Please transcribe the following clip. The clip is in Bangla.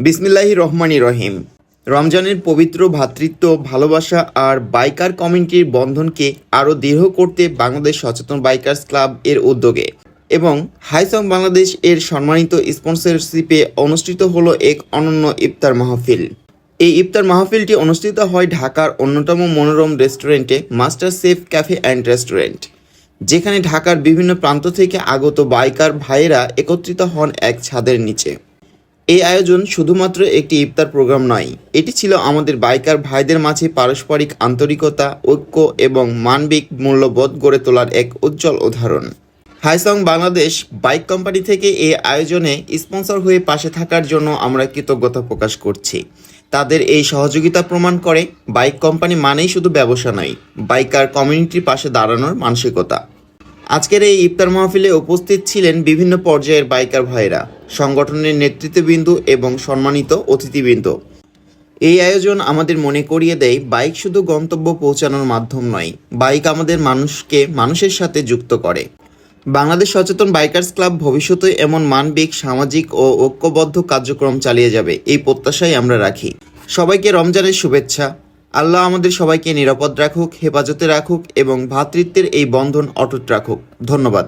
বিসমিল্লাহির রহমানির রহিম। রমজানের পবিত্র ভ্রাতৃত্ব, ভালোবাসা আর বাইকার কমিউনিটির বন্ধনকে আরও দৃঢ় করতে বাংলাদেশ সচেতন বাইকার্স ক্লাব এর উদ্যোগে এবং হাইসং বাংলাদেশ এর সম্মানিত স্পন্সরশিপে অনুষ্ঠিত হলো এক অনন্য ইফতার মাহফিল। এই ইফতার মাহফিলটি অনুষ্ঠিত হয় ঢাকার অন্যতম মনোরম রেস্টুরেন্টে master chef cafe and restaurant, যেখানে ঢাকার বিভিন্ন প্রান্ত থেকে আগত বাইকার ভাইয়েরা একত্রিত হন এক ছাদের নিচে। এই আয়োজন শুধুমাত্র একটি ইফতার প্রোগ্রাম নয়, এটি ছিল আমাদের বাইকার ভাইদের মাঝে পারস্পরিক আন্তরিকতা, ঐক্য এবং মানবিক মূল্যবোধ গড়ে তোলার এক উজ্জ্বল উদাহরণ। হাইসং বাংলাদেশ বাইক কোম্পানি থেকে এই আয়োজনে স্পন্সর হয়ে পাশে থাকার জন্য আমরা কৃতজ্ঞতা প্রকাশ করছি। তাদের এই সহযোগিতা প্রমাণ করে বাইক কোম্পানি মানেই শুধু ব্যবসা নয়, বাইকার কমিউনিটির পাশে দাঁড়ানোর মানসিকতা। আজকের এই ইফতার মাহফিলে উপস্থিত ছিলেন বিভিন্ন পর্যায়ের বাইকার ভাইরা, সংগঠনের নেতৃত্ববৃন্দ এবং সম্মানিত অতিথিবৃন্দ। এই আয়োজন আমাদের মনে করিয়ে দেয়, বাইক শুধু গন্তব্য পৌঁছানোর মাধ্যম নয়, বাইক আমাদের মানুষকে মানুষের সাথে যুক্ত করে। বাংলাদেশ সচেতন বাইকার্স ক্লাব ভবিষ্যতে এমন মানবিক, সামাজিক ও ঐক্যবদ্ধ কার্যক্রম চালিয়ে যাবে, এই প্রত্যাশাই আমরা রাখি। সবাইকে রমজানের শুভেচ্ছা। আল্লাহ আমাদের সবাইকে নিরাপদ রাখুক, হেফাজতে রাখুক এবং ভ্রাতৃত্বের এই বন্ধন অটুট রাখুক। ধন্যবাদ।